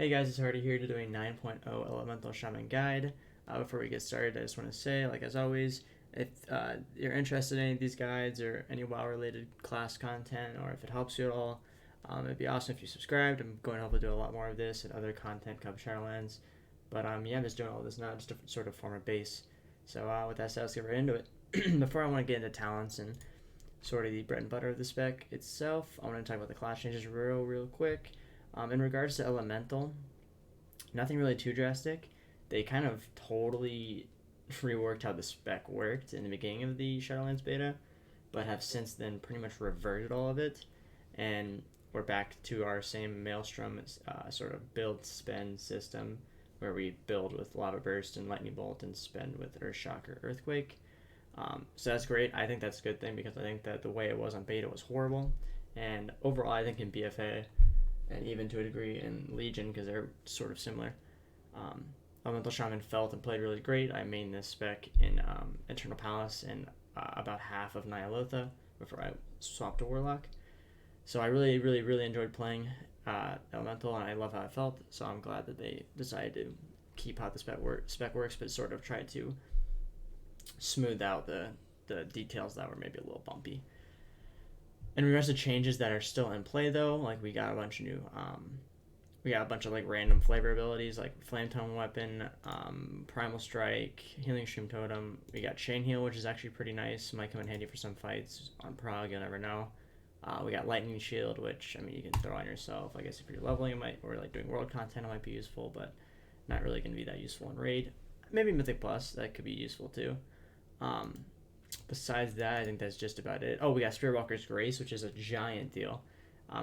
Hey guys, it's Hardy here to do a 9.0 Elemental Shaman guide. Before we get started, I just want to say, like as always, if you're interested in any of these guides or any WoW related class content, or if it helps you at all, it'd be awesome if you subscribed. I'm going to hopefully do a lot more of this and other content come Shadowlands. But yeah, I'm just doing all this now just to sort of form a base. So with that said, let's get right into it. Before I want to get into talents and sort of the bread and butter of the spec itself, I want to talk about the class changes real quick. In regards to Elemental, nothing really too drastic. They kind of totally reworked how the spec worked in the beginning of the Shadowlands beta, but have since then pretty much reverted all of it, and we're back to our same Maelstrom sort of build spend system where we build with Lava Burst and Lightning Bolt and spend with Earth Shock or Earthquake. So that's great. I think that's a good thing because I think that the way it was on beta was horrible, and overall I think in BFA and even to a degree in Legion because they're sort of similar. Elemental Shaman felt and played really great. I mained this spec in Eternal Palace and about half of Nyalotha before I swapped to Warlock. So I really enjoyed playing Elemental, and I love how it felt. So I'm glad that they decided to keep how the spec works, but sort of try to smooth out the details that were maybe a little bumpy. In regards to changes that are still in play, though, like we got a bunch of new, we got a bunch of like random flavor abilities like Flame Tome Weapon, Primal Strike, Healing Stream Totem. We got Chain Heal, which is actually pretty nice. Might come in handy for some fights on Prog. You'll never know. We got Lightning Shield, which I mean you can throw on yourself. I guess if you're leveling, it might, or like doing world content, it might be useful, but not really going to be that useful in raid. Maybe Mythic Plus that could be useful too. Besides that, I think that's just about it. Oh, we got Spiritwalker's Grace, which is a giant deal.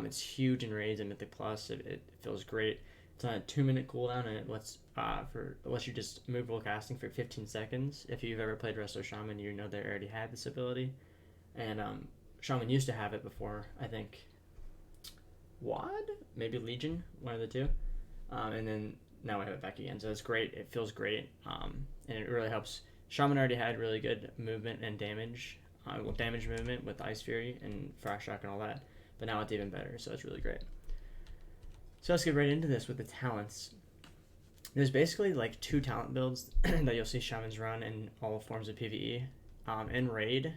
It's huge in raids and Mythic Plus. It feels great. It's on a 2-minute cooldown, and it lets you just move while casting for 15 seconds. If you've ever played Resto Shaman, you know they already had this ability. And Shaman used to have it before, I think, WoD? Maybe Legion, one of the two. And then now we have it back again. So it's great. It feels great. And it really helps. Shaman already had really good movement and damage, damage movement with icefury and frost shock and all that, but now it's even better, so it's really great. So let's get right into this with the talents. There's basically like 2 talent builds that you'll see Shamans run in all forms of PvE. In raid,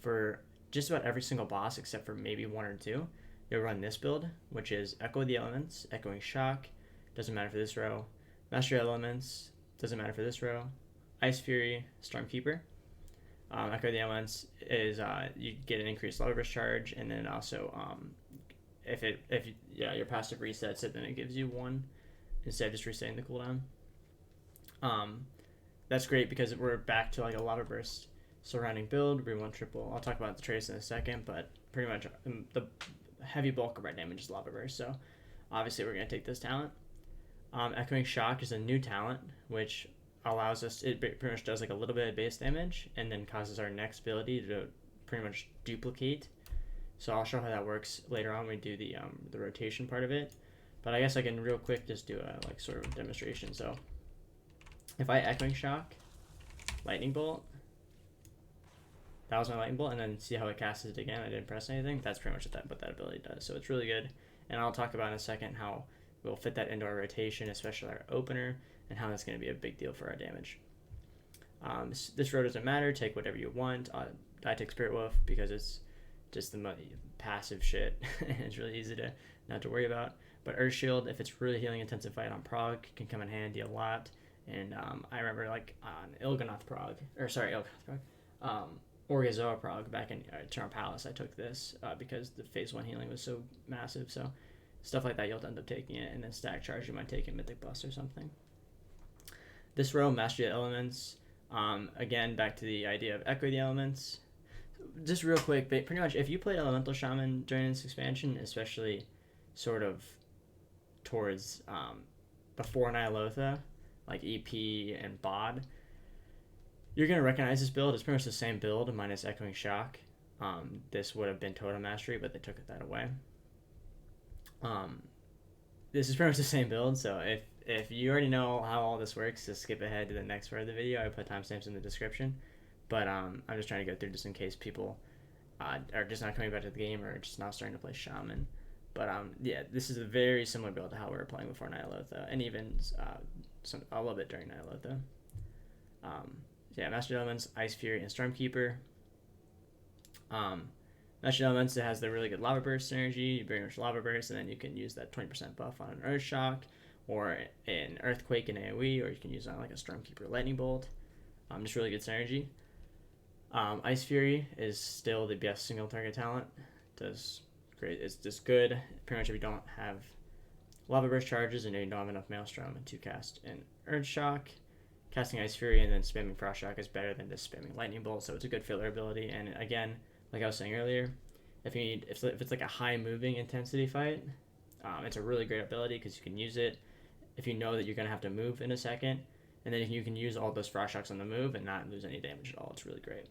for just about every single boss except for maybe 1 or 2, you'll run this build, which is Echo of the Elements, Echoing Shock, doesn't matter for this row, Mastery Elements, doesn't matter for this row, icefury, stormkeeper. Echo of the Elements is you get an increased Lava Burst charge, and then also if your passive resets it, then it gives you 1 instead of just resetting the cooldown. That's great because we're back to like a Lava Burst surrounding build. We want triple. I'll talk about the traits in a second, but pretty much the heavy bulk of our damage is Lava Burst. So obviously we're gonna take this talent. Echoing Shock is a new talent which allows us, it pretty much does like a little bit of base damage and then causes our next ability to pretty much duplicate. So I'll show how that works later on when we do the rotation part of it, but I guess I can real quick just do a like sort of demonstration. So if I Echoing Shock, Lightning Bolt, that was my Lightning Bolt, and then see how it casts it again. I didn't press anything. That's pretty much what that ability does. So it's really good, and I'll talk about in a second how we'll fit that into our rotation, especially our opener, and how that's going to be a big deal for our damage. This row doesn't matter. Take whatever you want. I take Spirit Wolf because it's just the passive shit. It's really easy to not to worry about. But Earth Shield, if it's really healing intensive fight on Prog, can come in handy a lot. And I remember like on Il'gynoth Prog, Orgazoa Prog back in Eternal Palace, I took this because the phase 1 healing was so massive. So stuff like that, you'll end up taking it, and then stack charge, you might take it Mythic Plus or something. This row, Mastery of Elements, again, back to the idea of Echo the Elements. Just real quick, pretty much, if you played Elemental Shaman during this expansion, especially sort of towards before Nyalotha, like EP and BOD, you're going to recognize this build. It's pretty much the same build, minus Echoing Shock. This would have been Totem Mastery, but they took that away. This is pretty much the same build, so if you already know how all this works, just skip ahead to the next part of the video. I put timestamps in the description, but I'm just trying to go through just in case people are just not coming back to the game or just not starting to play Shaman. But yeah, this is a very similar build to how we were playing before Nyalotha, and even a little bit during Nyalotha. Yeah, Master Elements, icefury, and stormkeeper. Master Elements, it has the really good lava burst synergy. You bring much lava burst, and then you can use that 20% buff on an earth shock, or an earthquake in AoE, or you can use it on like a stormkeeper lightning bolt. Just really good synergy. Icefury is still the best single target talent. Does great. It's just good pretty much if you don't have lava burst charges and you don't have enough maelstrom to cast an earth shock. Casting icefury and then spamming frost shock is better than just spamming lightning bolt, so it's a good filler ability. And again, like I was saying earlier, if it's like a high moving intensity fight, it's a really great ability because you can use it if you know that you're gonna have to move in a second, and then you can use all those frost shocks on the move and not lose any damage at all. It's really great.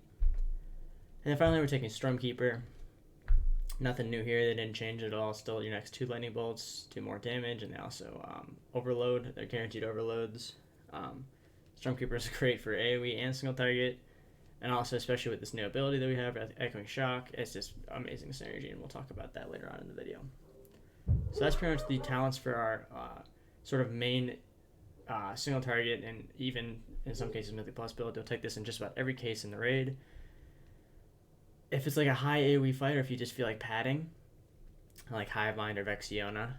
And then finally, we're taking Stormkeeper. Nothing new here. They didn't change it at all. Still, your next 2 lightning bolts do more damage, and they also overload. They're guaranteed overloads. Stormkeeper is great for AoE and single target, and also especially with this new ability that we have, Echoing Shock. It's just amazing synergy, and we'll talk about that later on in the video. So that's pretty much the talents for our sort of main single target, and even in some cases Mythic Plus build. You'll take this in just about every case in the raid. If it's like a high AoE fight, or if you just feel like padding, like Hivemind or Vexiona,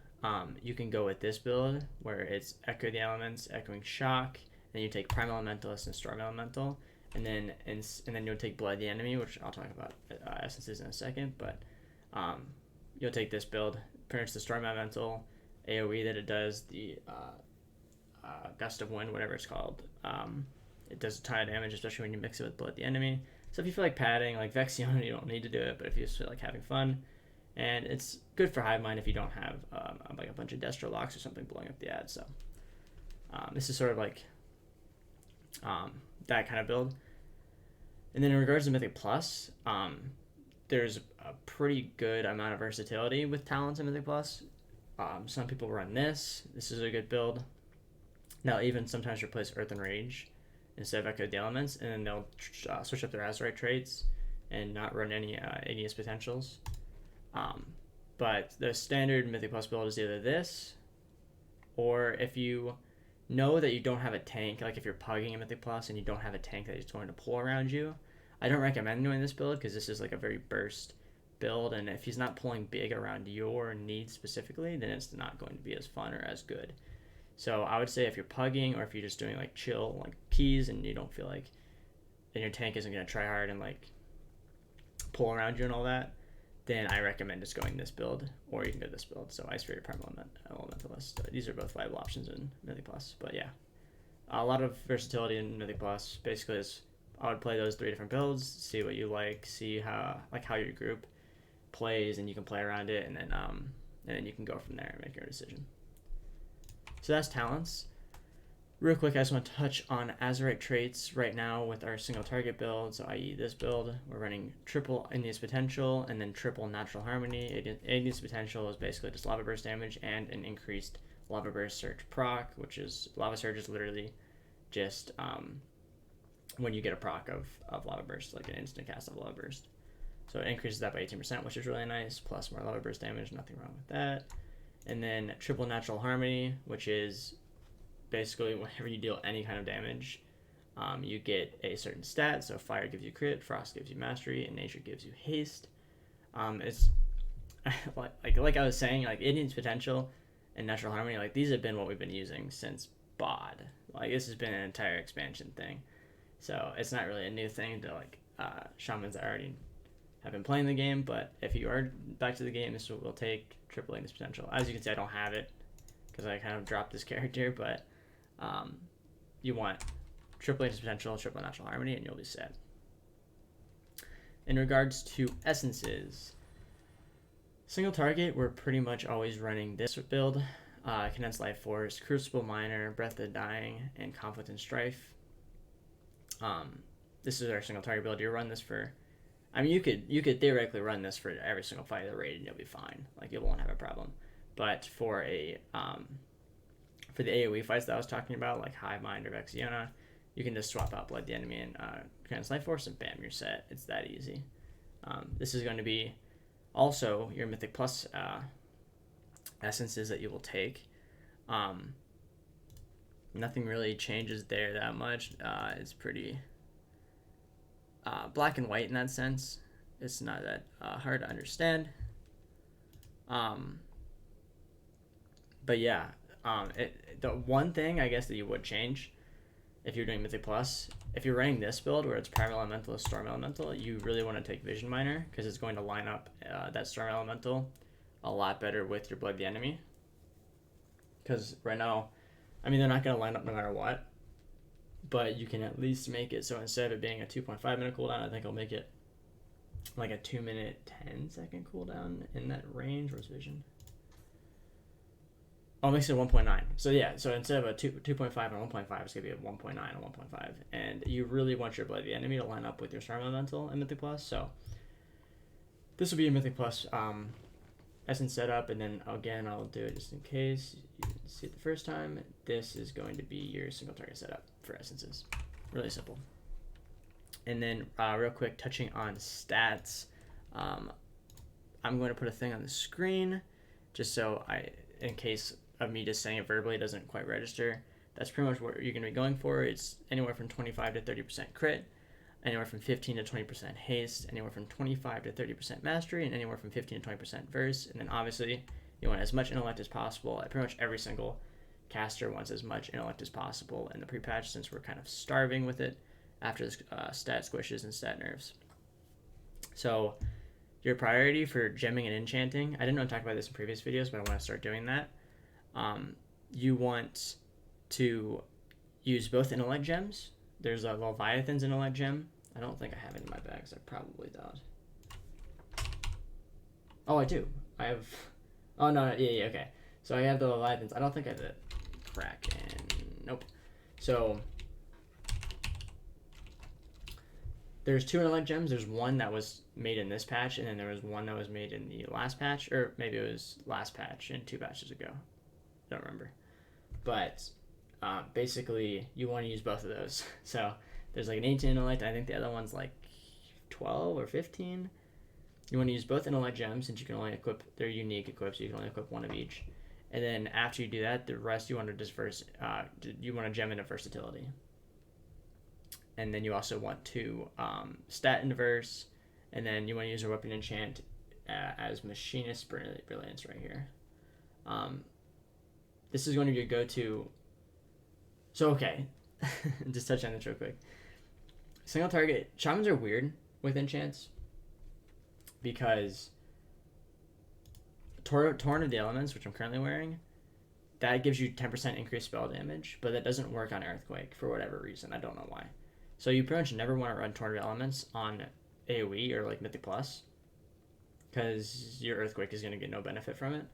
you can go with this build where it's Echo the Elements, Echoing Shock, then you take Prime Elementalist and Storm Elemental, and then you'll take Blood the Enemy, which I'll talk about essences in a second. But you'll take this build, pretty much the Storm Elemental AoE that it does, the Gust of Wind, whatever it's called. It does a ton of damage, especially when you mix it with Blood the Enemy. So if you feel like padding, like Vexiona, you don't need to do it, but if you just feel like having fun, and it's good for Hivemind if you don't have like a bunch of Destro locks or something blowing up the ad. So this is sort of like that kind of build. And then in regards to Mythic Plus, there's a pretty good amount of versatility with talents in Mythic Plus. Some people run this. This is a good build. Now even sometimes replace Earth and Rage instead of Echo the Elements, and then they'll switch up their Azerite traits and not run any Igneous Potentials. But the standard Mythic Plus build is either this, or if you know that you don't have a tank, like if you're pugging a Mythic Plus and you don't have a tank that is going to pull around you, I don't recommend doing this build because this is like a very burst build, and if he's not pulling big around your needs specifically, then it's not going to be as fun or as good. So I would say if you're pugging, or if you're just doing like chill like keys and you don't feel like, and your tank isn't going to try hard and like pull around you and all that, then I recommend just going this build, or you can go this build. So Icefury, Prime Elementalist. These are both viable options in Mythic Plus. But yeah, a lot of versatility in Mythic Plus. Basically, is I would play those 3 different builds, see what you like, see how your group plays, and you can play around it, and then you can go from there and make your decision. So that's talents. Real quick, I just want to touch on Azerite Traits right now with our single target build, so i.e. this build. We're running triple Igneous Potential and then triple Natural Harmony. Igneous Potential is basically just Lava Burst damage and an increased Lava Burst Surge proc, which is, Lava Surge is literally just when you get a proc of Lava Burst, like an instant cast of Lava Burst. So it increases that by 18%, which is really nice, plus more Lava Burst damage, nothing wrong with that. And then triple Natural Harmony, which is basically whenever you deal any kind of damage, you get a certain stat. So fire gives you crit, frost gives you mastery, and nature gives you haste. It's like I was saying, like Igneous Potential and Natural Harmony, like these have been what we've been using since BOD. Like this has been an entire expansion thing. So it's not really a new thing to like shamans that already have been playing the game, but if you are back to the game, this will take triple Igneous Potential. As you can see, I don't have it because I kind of dropped this character, but you want triple Igneous Potential, triple Natural Harmony, and you'll be set. In regards to essences, single target, we're pretty much always running this build. Condensed Life Force, Crucible Miner, Breath of the Dying, and Conflict and Strife. This is our single target build. You run this for, I mean, you could theoretically run this for every single fight of the raid and you'll be fine. Like you won't have a problem. But for the AoE fights that I was talking about, like Hivemind or Vexiona, you can just swap out Blood the Enemy and Condensed Life Force, and bam, you're set. It's that easy. This is going to be also your Mythic Plus essences that you will take. Nothing really changes there that much. It's pretty black and white in that sense. It's not that hard to understand. But yeah, the one thing I guess that you would change if you're doing Mythic Plus, if you're running this build where it's Primal Elemental, Storm Elemental, you really want to take Vision Miner because it's going to line up that Storm Elemental a lot better with your Blood the Enemy. Because right now, I mean, they're not going to line up no matter what, but you can at least make it so instead of it being a 2.5 minute cooldown, I think I'll make it like a 2 minute 10-second cooldown in that range. Where's Vision? Oh, it makes it 1.9. So yeah, so instead of a 2.5 and 1.5, it's going to be a 1.9 and 1.5. And you really want your Blood the Enemy to line up with your Storm Elemental in Mythic Plus. So this will be a Mythic Plus essence setup. And then again, I'll do it just in case you didn't see it the first time. This is going to be your single target setup for essences. Really simple. And then real quick, touching on stats. I'm going to put a thing on the screen just so in case of me just saying it verbally doesn't quite register. That's pretty much what you're going to be going for. It's anywhere from 25 to 30% crit, anywhere from 15 to 20% haste, anywhere from 25 to 30% mastery, and anywhere from 15 to 20% verse. And then obviously you want as much intellect as possible. Pretty much every single caster wants as much intellect as possible in the pre-patch, since we're kind of starving with it after the stat squishes and stat nerfs. So your priority for gemming and enchanting, I didn't know to talk about this in previous videos, but I want to start doing that. You want to use both intellect gems. There's a Leviathan's intellect gem. I don't think I have it in my bags. I probably don't. Oh, I do. I have... Oh, no, yeah, okay. So I have the Leviathans. I don't think I have the Kraken. Nope. So there's 2 intellect gems. There's one that was made in this patch, and then there was one that was made in the last patch, or maybe it was last patch and 2 patches ago. I don't remember. But basically, you want to use both of those. So there's like an 18 intellect. I think the other one's like 12 or 15. You want to use both intellect gems, since you can only equip, they're unique equips, so you can only equip one of each. And then after you do that, the rest you want to you want to gem into versatility. And then you also want to stat into verse, and then you want to use your weapon enchant as Machinist Brilliance right here. This is going to be your go-to. So okay, just touch on this real quick. Single target Shamans are weird with enchants because Torrent of the Elements, which I'm currently wearing, that gives you 10% increased spell damage, but that doesn't work on Earthquake for whatever reason. I don't know why. So you pretty much never want to run Torrent of the Elements on AoE or like Mythic Plus, because your Earthquake is going to get no benefit from it.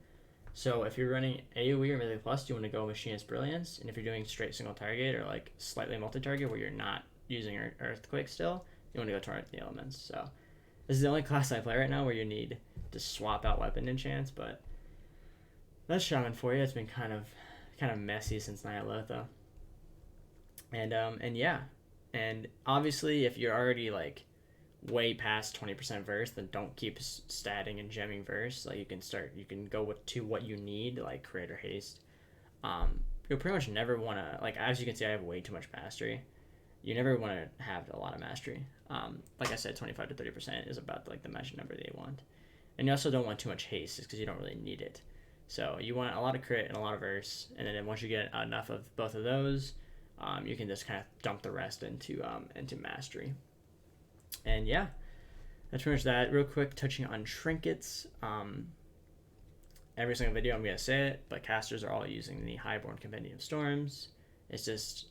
So if you're running AoE or Mythic Plus, you want to go Machinist Brilliance, and if you're doing straight single target or like slightly multi-target where you're not using Earthquake still, you want to go Torrent of the Elements. So this is the only class I play right now where you need to swap out weapon enchants, but that's Shaman for you. It's been kind of messy since Nyalotha. And yeah. And obviously if you're already like way past 20% verse, then don't keep statting and gemming verse. Like you can go to what you need, like crit or haste. You'll pretty much never want to, like, as you can see, I have way too much mastery. You never want to have a lot of mastery. Like I said, 25 to 30% is about like the magic number that you want. And you also don't want too much haste, because you don't really need it. So you want a lot of crit and a lot of verse, and then once you get enough of both of those, you can just kind of dump the rest into mastery. And yeah, that's pretty much that. Real quick, touching on trinkets. Every single video I'm going to say it, but casters are all using the Highborn Compendium of Storms. It's just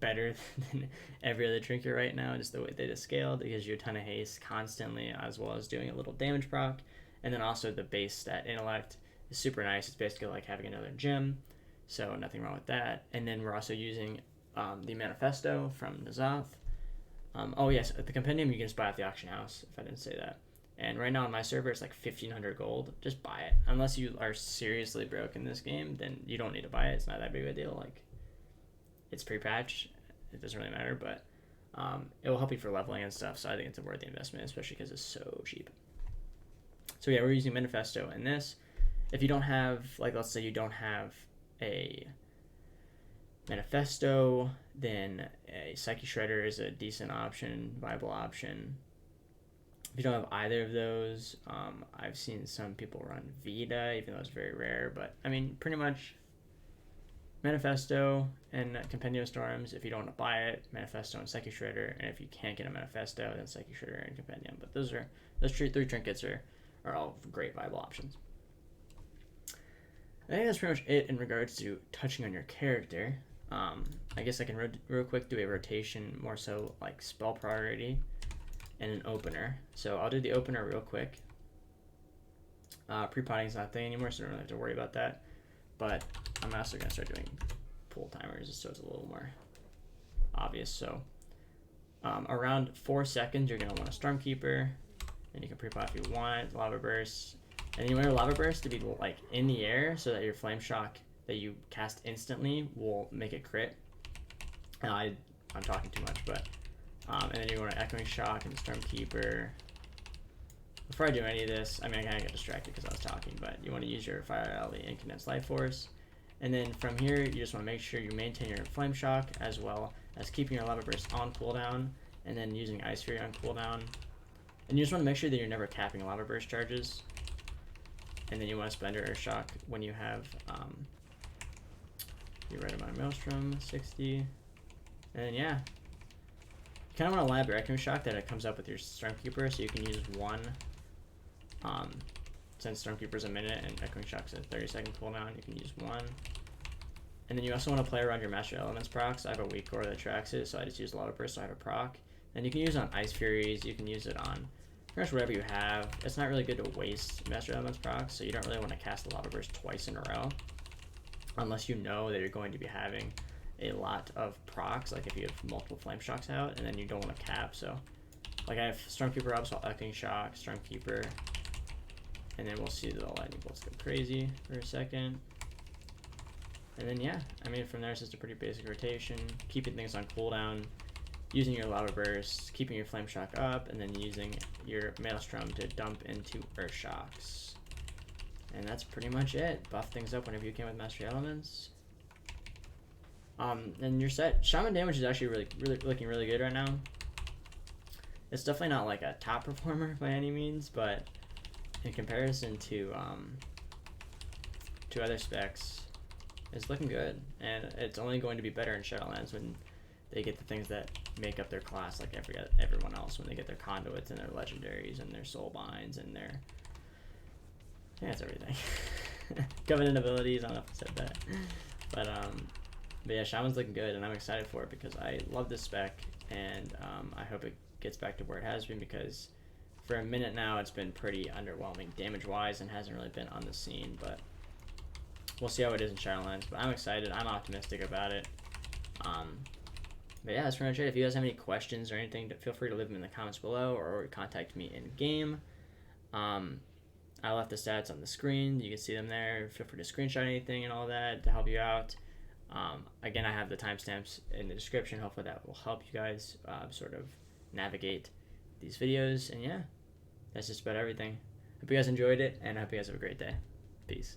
better than every other trinket right now, just the way they just scaled. It gives you a ton of haste constantly, as well as doing a little damage proc. And then also the base stat intellect is super nice. It's basically like having another gem, so nothing wrong with that. And then we're also using the Manifesto from N'Zoth. Oh yes, at the compendium you can just buy at the auction house, if I didn't say that. And right now on my server it's like 1,500 gold. Just buy it. Unless you are seriously broke in this game, then you don't need to buy it. It's not that big of a deal. Like, it's pre-patch. It doesn't really matter, but it will help you for leveling and stuff. So I think it's a worthy investment, especially because it's so cheap. So yeah, we're using Manifesto in this. if you don't have, like, let's say you don't have a manifesto, then a Psyche Shredder is a decent option, viable option. If you don't have either of those, I've seen some people run Vita, even though it's very rare. But I mean, pretty much Manifesto and Compendium Storms. If you don't want to buy it, Manifesto and Psyche Shredder. And if you can't get a Manifesto, then Psyche Shredder and Compendium. But those three trinkets are all great viable options. I think that's pretty much it in regards to touching on your character. I guess I can real quick do a rotation, more so like spell priority and an opener. So I'll do the opener real quick. Pre-potting is not a thing anymore, so I don't really have to worry about that. But I'm also going to start doing pull timers just so it's a little more obvious. So around 4 seconds, you're going to want a Stormkeeper. And you can pre-pot if you want, Lava Burst. And you want your Lava Burst to be like in the air so that your Flame Shock that you cast instantly will make it crit. And I'm talking too much, but and then you want an Echoing Shock and Stormkeeper. Before I do any of this, I mean, I kind of got distracted because I was talking, but you want to use your Fire Alley and Condensed Life Force. And then from here, you just want to make sure you maintain your Flame Shock as well as keeping your Lava Burst on cooldown and then using icefury on cooldown. And you just want to make sure that you're never capping Lava Burst charges. And then you want to spend your Earth Shock when you have your right amount of Maelstrom, 60. And then, yeah. You kind of want to line up your Echoing Shock that it comes up with your Stormkeeper, so you can use one. Since Stormkeeper's a minute and Echoing Shock's a 30-second cooldown, you can use one. And then you also want to play around your Master Elements procs. I have a weak core that tracks it, so I just use Lava Burst, so I have a proc. And you can use it on Ice Furies, you can use it on pretty much whatever you have. It's not really good to waste Master Elements procs, so you don't really want to cast the Lava Burst twice in a row. Unless you know that you're going to be having a lot of procs, like if you have multiple Flame Shocks out, and then you don't want to cap, so... Like I have Stormkeeper up, so Echoing Shock, Stormkeeper, and then we'll see the lightning bolts go crazy for a second. And then yeah, I mean from there it's just a pretty basic rotation, keeping things on cooldown, using your Lava Burst, keeping your Flame Shock up, and then using your Maelstrom to dump into Earth Shocks. And that's pretty much it. Buff things up whenever you can with Mastery Elements. And you're set. Shaman damage is actually looking really good right now. It's definitely not like a top performer by any means, but in comparison to other specs, it's looking good. And it's only going to be better in Shadowlands when they get the things that make up their class like everyone else, when they get their conduits and their legendaries and their soul binds and their... Yeah, it's everything. Covenant abilities, I don't know if I said that. But yeah, Shaman's looking good, and I'm excited for it because I love this spec, and I hope it gets back to where it has been, because for a minute now it's been pretty underwhelming damage-wise and hasn't really been on the scene, but we'll see how it is in Shadowlands. But I'm excited. I'm optimistic about it. But yeah, that's pretty much it. If you guys have any questions or anything, feel free to leave them in the comments below or contact me in-game. I left the stats on the screen. You can see them there. Feel free to screenshot anything and all that to help you out. Again, I have the timestamps in the description. Hopefully that will help you guys sort of navigate these videos. And yeah, that's just about everything. Hope you guys enjoyed it, and I hope you guys have a great day. Peace.